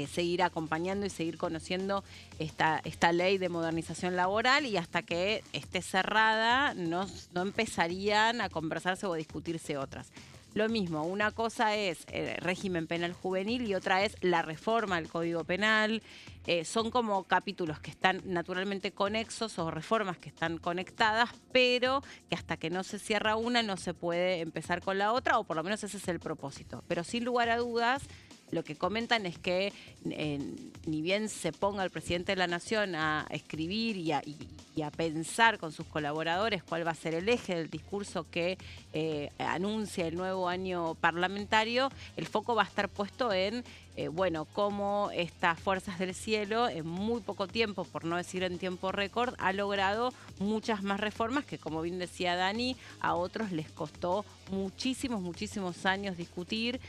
seguir acompañando y seguir conociendo esta ley de modernización laboral, y hasta que esté cerrada no empezarían a conversarse o a discutirse otras. lo mismo, una cosa es el régimen penal juvenil y otra es la reforma del Código Penal. Son como capítulos que están naturalmente conexos o reformas que están conectadas, pero que hasta que no se cierra una no se puede empezar con la otra, o por lo menos ese es el propósito. Pero sin lugar a dudas, lo que comentan es que ni bien se ponga el presidente de la Nación a escribir y a pensar con sus colaboradores cuál va a ser el eje del discurso que anuncia el nuevo año parlamentario, el foco va a estar puesto en, cómo estas fuerzas del cielo en muy poco tiempo, por no decir en tiempo récord, ha logrado muchas más reformas que, como bien decía Dani, a otros les costó muchísimos años discutir.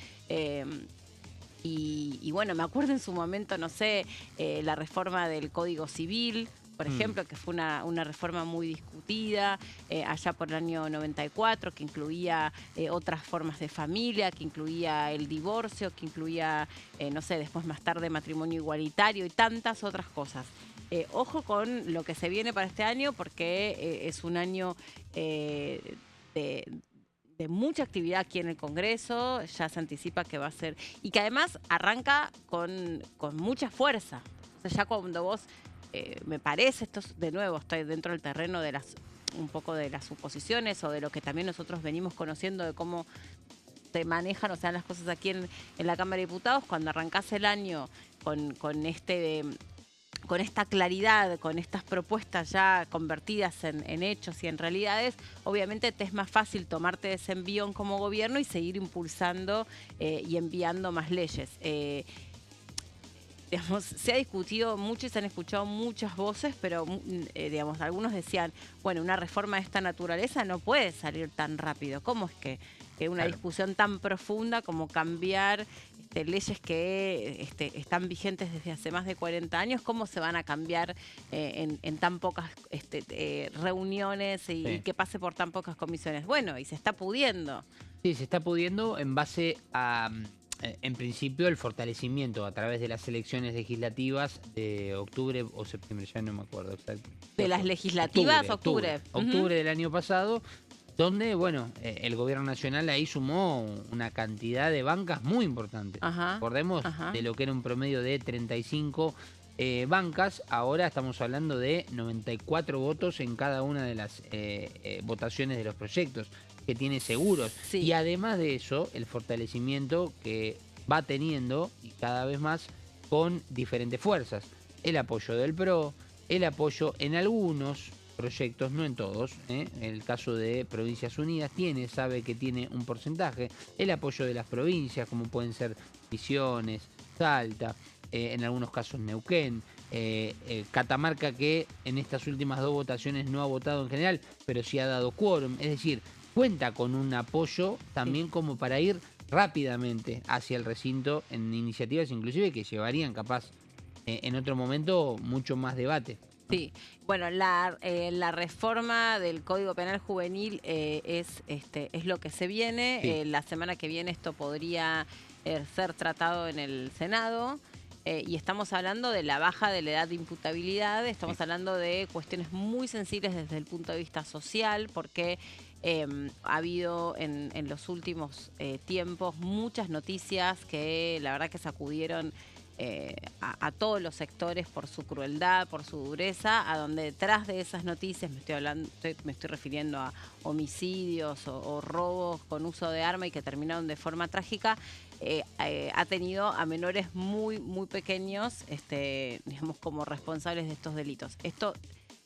Y bueno, me acuerdo en su momento, no sé, la reforma del Código Civil, por ejemplo, que fue una reforma muy discutida allá por el año 94, que incluía otras formas de familia, que incluía el divorcio, que incluía, no sé, después más tarde matrimonio igualitario y tantas otras cosas. Ojo con lo que se viene para este año, porque es un año de mucha actividad aquí en el Congreso, ya se anticipa que va a ser, y que además arranca con mucha fuerza. O sea, ya cuando vos, me parece, esto de nuevo, estoy dentro del terreno de un poco de las suposiciones o de lo que también nosotros venimos conociendo de cómo se manejan, o sea, las cosas aquí en la Cámara de Diputados, cuando arrancás el año con esta claridad, con estas propuestas ya convertidas en hechos y en realidades, obviamente te es más fácil tomarte ese envión como gobierno y seguir impulsando y enviando más leyes. Digamos, se ha discutido mucho y se han escuchado muchas voces, pero digamos, algunos decían, bueno, una reforma de esta naturaleza no puede salir tan rápido. ¿Cómo es que una discusión tan profunda como cambiar leyes que están vigentes desde hace más de 40 años, cómo se van a cambiar en tan pocas reuniones y que pase por tan pocas comisiones? Bueno, y se está pudiendo. Sí, se está pudiendo en base a, en principio, el fortalecimiento a través de las elecciones legislativas de octubre o septiembre, ya no me acuerdo exacto. ¿De las legislativas? Octubre. Octubre del año pasado, donde, bueno, el gobierno nacional ahí sumó una cantidad de bancas muy importante. Recordemos de lo que era un promedio de 35 bancas, ahora estamos hablando de 94 votos en cada una de las votaciones de los proyectos que tiene seguros. Sí. Y además de eso, el fortalecimiento que va teniendo, y cada vez más, con diferentes fuerzas. El apoyo del PRO, el apoyo en algunos proyectos, no en todos, en el caso de Provincias Unidas sabe que tiene un porcentaje, el apoyo de las provincias como pueden ser Misiones, Salta, en algunos casos Neuquén, Catamarca, que en estas últimas 2 votaciones no ha votado en general, pero sí ha dado quórum, es decir, cuenta con un apoyo también como para ir rápidamente hacia el recinto en iniciativas inclusive que llevarían capaz en otro momento mucho más debate. Sí, bueno, la reforma del Código Penal Juvenil es lo que se viene. Sí. La semana que viene esto podría ser tratado en el Senado. Y estamos hablando de la baja de la edad de imputabilidad, estamos hablando de cuestiones muy sensibles desde el punto de vista social, porque ha habido en los últimos tiempos muchas noticias que la verdad que sacudieron a todos los sectores por su crueldad, por su dureza, a donde detrás de esas noticias, me estoy refiriendo a homicidios o robos con uso de arma y que terminaron de forma trágica, ha tenido a menores muy pequeños, digamos, como responsables de estos delitos. Esto,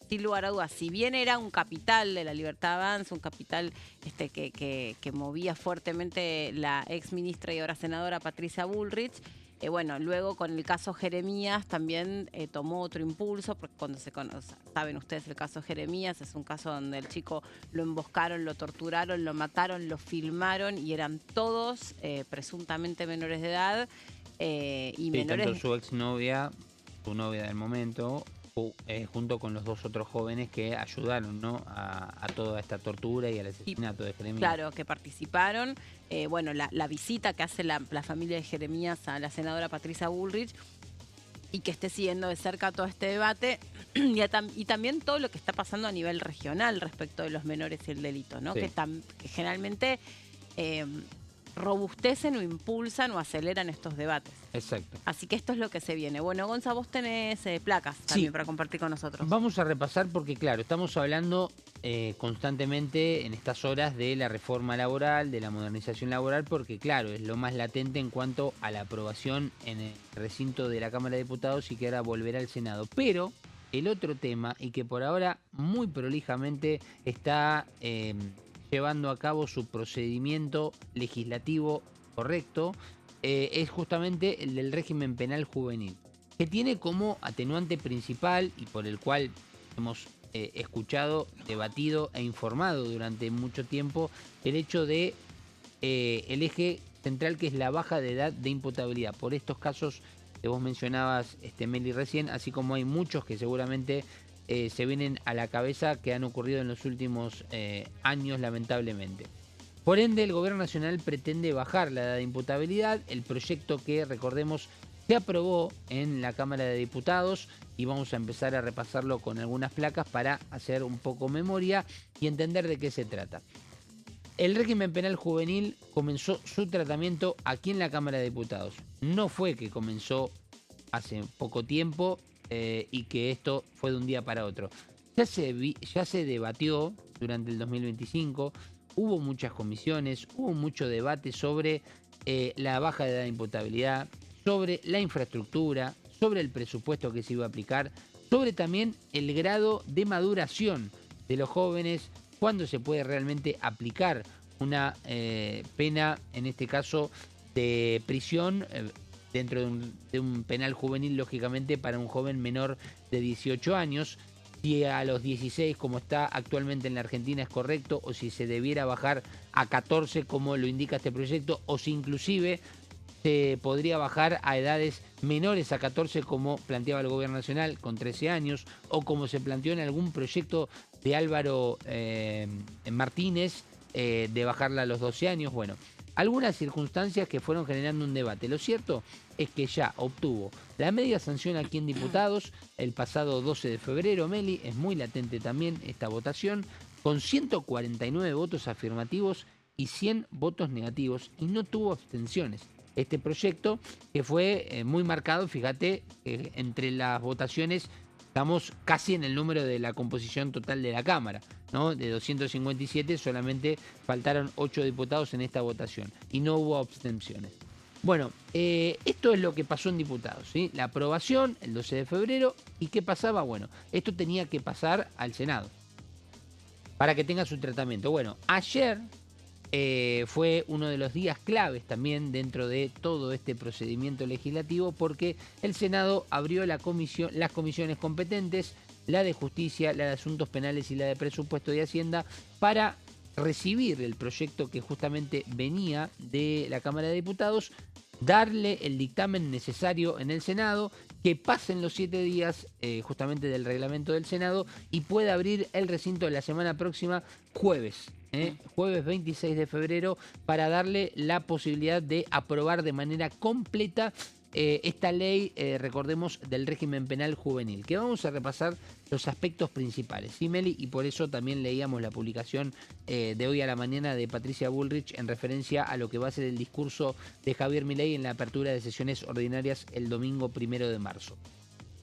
sin lugar a dudas, si bien era un capital de la Libertad Avanza, un capital que movía fuertemente la ex ministra y ahora senadora Patricia Bullrich, bueno, luego con el caso Jeremías también tomó otro impulso, porque cuando saben ustedes el caso Jeremías, es un caso donde el chico lo emboscaron, lo torturaron, lo mataron, lo filmaron y eran todos presuntamente menores de edad y menores. Tanto su exnovia, su novia del momento, junto con los 2 otros jóvenes que ayudaron, ¿no?, a toda esta tortura y al asesinato de Jeremías. Claro, que participaron. Bueno, la visita que hace la familia de Jeremías a la senadora Patricia Bullrich y que esté siguiendo de cerca todo este debate y también todo lo que está pasando a nivel regional respecto de los menores y el delito, ¿no? Sí. Que generalmente robustecen o impulsan o aceleran estos debates. Exacto. Así que esto es lo que se viene. Bueno, Gonza, vos tenés placas también para compartir con nosotros. Vamos a repasar porque, claro, estamos hablando constantemente en estas horas de la reforma laboral, de la modernización laboral, porque, claro, es lo más latente en cuanto a la aprobación en el recinto de la Cámara de Diputados y que ahora volverá al Senado. Pero el otro tema, y que por ahora muy prolijamente está llevando a cabo su procedimiento legislativo correcto, es justamente el del régimen penal juvenil, que tiene como atenuante principal y por el cual hemos escuchado, debatido e informado durante mucho tiempo el hecho de el eje central, que es la baja de edad de imputabilidad por estos casos que vos mencionabas, Meli, recién, así como hay muchos que seguramente se vienen a la cabeza que han ocurrido en los últimos años, lamentablemente. Por ende, el Gobierno Nacional pretende bajar la edad de imputabilidad, el proyecto que, recordemos, se aprobó en la Cámara de Diputados, y vamos a empezar a repasarlo con algunas placas para hacer un poco memoria y entender de qué se trata. El régimen penal juvenil comenzó su tratamiento aquí en la Cámara de Diputados. No fue que comenzó hace poco tiempo y que esto fue de un día para otro. Ya se debatió durante el 2025, hubo muchas comisiones, hubo mucho debate sobre la baja de edad de imputabilidad, sobre la infraestructura, sobre el presupuesto que se iba a aplicar, sobre también el grado de maduración de los jóvenes, cuándo se puede realmente aplicar una pena, en este caso de prisión, dentro de un penal juvenil, lógicamente, para un joven menor de 18 años, si a los 16, como está actualmente en la Argentina, es correcto, o si se debiera bajar a 14, como lo indica este proyecto, o si inclusive se podría bajar a edades menores a 14, como planteaba el Gobierno Nacional, con 13 años, o como se planteó en algún proyecto de Álvaro Martínez, de bajarla a los 12 años. Bueno, algunas circunstancias que fueron generando un debate. Lo cierto es que ya obtuvo la media sanción aquí en Diputados el pasado 12 de febrero, Meli, es muy latente también esta votación, con 149 votos afirmativos y 100 votos negativos, y no tuvo abstenciones. Este proyecto que fue muy marcado, fíjate, entre las votaciones estamos casi en el número de la composición total de la Cámara, ¿no? De 257 solamente faltaron 8 diputados en esta votación y no hubo abstenciones. Bueno, esto es lo que pasó en Diputados, ¿sí? La aprobación el 12 de febrero. ¿Y qué pasaba? Bueno, esto tenía que pasar al Senado para que tenga su tratamiento. Bueno, ayer fue uno de los días claves también dentro de todo este procedimiento legislativo, porque el Senado abrió las comisiones competentes, la de Justicia, la de Asuntos Penales y la de Presupuesto y Hacienda, para recibir el proyecto que justamente venía de la Cámara de Diputados, darle el dictamen necesario en el Senado, que pasen los 7 días justamente del reglamento del Senado y pueda abrir el recinto la semana próxima, jueves 26 de febrero, para darle la posibilidad de aprobar de manera completa esta ley, recordemos, del régimen penal juvenil, que vamos a repasar los aspectos principales, ¿sí, Meli? Y por eso también leíamos la publicación de hoy a la mañana de Patricia Bullrich en referencia a lo que va a ser el discurso de Javier Milei en la apertura de sesiones ordinarias el domingo 1 de marzo.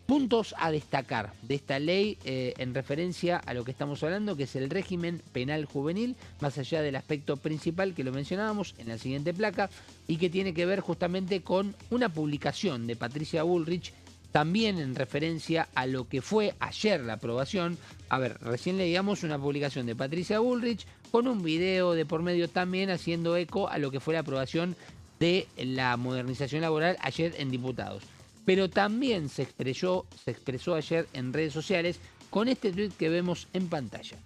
Puntos a destacar de esta ley en referencia a lo que estamos hablando, que es el régimen penal juvenil, más allá del aspecto principal que lo mencionábamos en la siguiente placa, y que tiene que ver justamente con una publicación de Patricia Bullrich, también en referencia a lo que fue ayer la aprobación. A ver, recién leíamos una publicación de Patricia Bullrich con un video de por medio también haciendo eco a lo que fue la aprobación de la modernización laboral ayer en Diputados. Pero también se expresó ayer en redes sociales con este tuit que vemos en pantalla.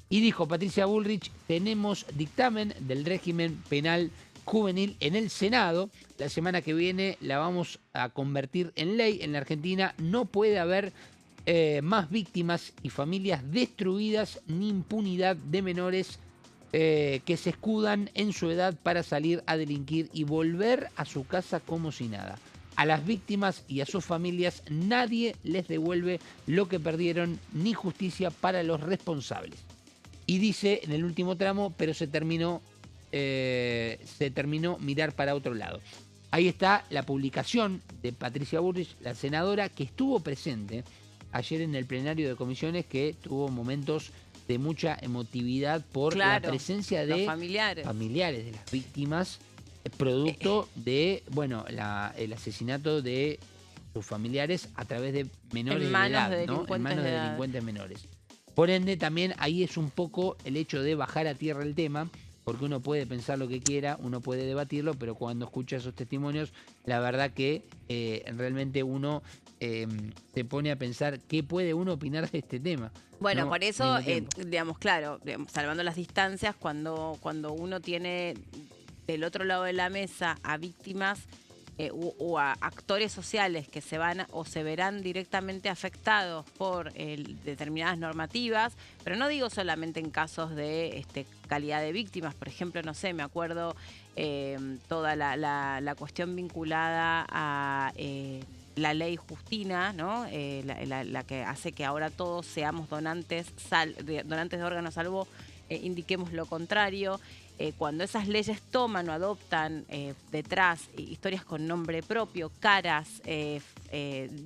Y dijo Patricia Bullrich: tenemos dictamen del régimen penal juvenil en el Senado. La semana que viene la vamos a convertir en ley. En la Argentina no puede haber más víctimas y familias destruidas, ni impunidad de menores que se escudan en su edad para salir a delinquir y volver a su casa como si nada. A las víctimas y a sus familias nadie les devuelve lo que perdieron, ni justicia para los responsables. Y dice en el último tramo: pero se terminó se terminó mirar para otro lado. Ahí está la publicación de Patricia Bullrich, la senadora, que estuvo presente ayer en el plenario de comisiones, que tuvo momentos de mucha emotividad por la presencia de los familiares de las víctimas, producto de, bueno, el asesinato de sus familiares a través de menores de edad, ¿no? En manos de delincuentes menores. Por ende, también ahí es un poco el hecho de bajar a tierra el tema, porque uno puede pensar lo que quiera, uno puede debatirlo, pero cuando escucha esos testimonios, la verdad que realmente uno se pone a pensar qué puede uno opinar de este tema. Bueno, ¿no? por eso, digamos, claro, salvando las distancias, cuando uno tiene del otro lado de la mesa a víctimas o a actores sociales que se van o se verán directamente afectados por determinadas normativas, pero no digo solamente en casos de calidad de víctimas. Por ejemplo, no sé, me acuerdo toda la cuestión vinculada a la ley Justina, ¿no? La que hace que ahora todos seamos donantes de órganos, salvo indiquemos lo contrario. Cuando esas leyes toman o adoptan detrás historias con nombre propio, caras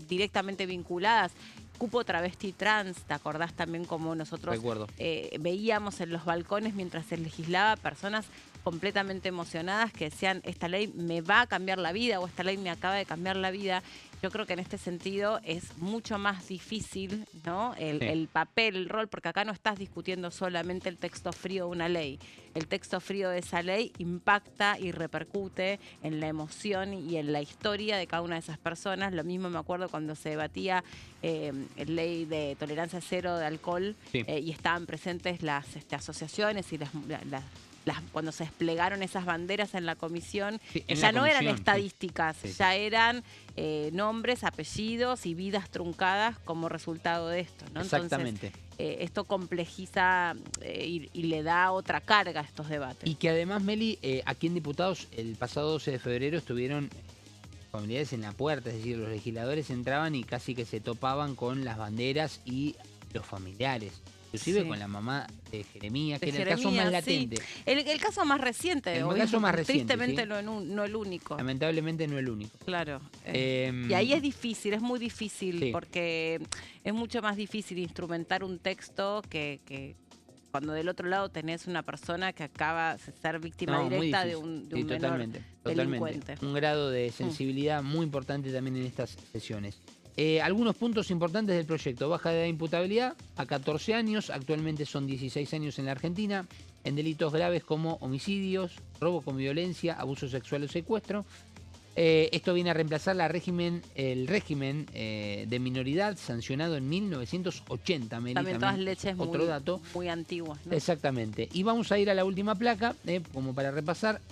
directamente vinculadas, cupo travesti trans, ¿te acordás también cómo nosotros veíamos en los balcones mientras se legislaba personas completamente emocionadas que decían, esta ley me va a cambiar la vida o esta ley me acaba de cambiar la vida? Yo creo que en este sentido es mucho más difícil, ¿no? El papel, el rol, porque acá no estás discutiendo solamente el texto frío de una ley. El texto frío de esa ley impacta y repercute en la emoción y en la historia de cada una de esas personas. Lo mismo me acuerdo cuando se debatía la ley de tolerancia cero de alcohol y estaban presentes las asociaciones y cuando se desplegaron esas banderas en la comisión, ya no eran estadísticas, ya eran nombres, apellidos y vidas truncadas como resultado de esto, ¿no? Exactamente. Entonces, esto complejiza y le da otra carga a estos debates. Y que además, Meli, aquí en Diputados, el pasado 12 de febrero estuvieron familiares en la puerta, es decir, los legisladores entraban y casi que se topaban con las banderas y los familiares. Inclusive con la mamá de Jeremías, que era el caso más latente. El caso más reciente. El caso más reciente, tristemente no el único. Lamentablemente no el único. Claro. Y ahí es difícil, es muy difícil, porque es mucho más difícil instrumentar un texto que cuando del otro lado tenés una persona que acaba de ser víctima directa de un menor delincuente. Un grado de sensibilidad muy importante también en estas sesiones. Algunos puntos importantes del proyecto: baja de edad de imputabilidad a 14 años, actualmente son 16 años en la Argentina, en delitos graves como homicidios, robo con violencia, abuso sexual o secuestro. Esto viene a reemplazar el régimen de minoridad sancionado en 1980. También todas leyes muy antiguas, ¿no? Exactamente. Y vamos a ir a la última placa, como para repasar.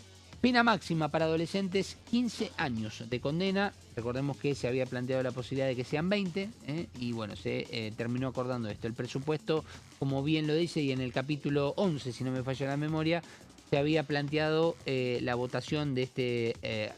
Pena máxima para adolescentes, 15 años de condena. Recordemos que se había planteado la posibilidad de que sean 20, y bueno, se terminó acordando esto. El presupuesto, como bien lo dice, y en el capítulo 11, si no me falla la memoria, se había planteado la votación de este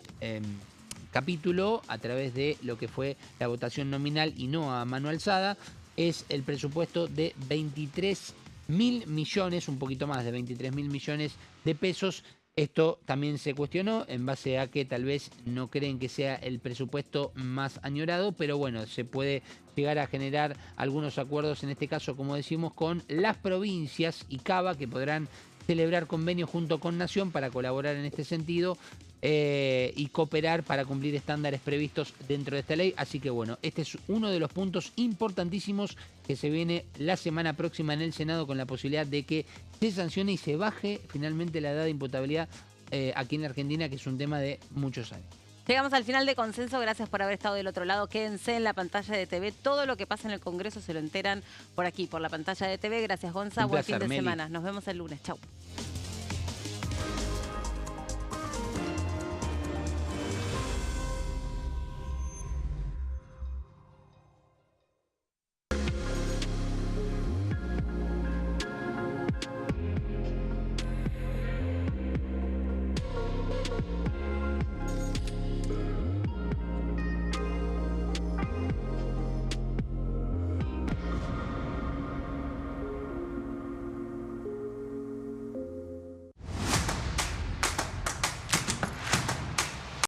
capítulo a través de lo que fue la votación nominal y no a mano alzada. Es el presupuesto de 23.000 millones, un poquito más de 23.000 millones de pesos. Esto también se cuestionó en base a que tal vez no creen que sea el presupuesto más añorado, pero bueno, se puede llegar a generar algunos acuerdos, en este caso, como decimos, con las provincias y Cava, que podrán celebrar convenios junto con Nación para colaborar en este sentido y cooperar para cumplir estándares previstos dentro de esta ley. Así que bueno, este es uno de los puntos importantísimos que se viene la semana próxima en el Senado, con la posibilidad de que se sancione y se baje finalmente la edad de imputabilidad aquí en la Argentina, que es un tema de muchos años. Llegamos al final de Consenso, gracias por haber estado del otro lado. Quédense en la pantalla de TV, todo lo que pasa en el Congreso se lo enteran por aquí, por la pantalla de TV. Gracias, Gonza, buen fin de semana. Nos vemos el lunes, chau.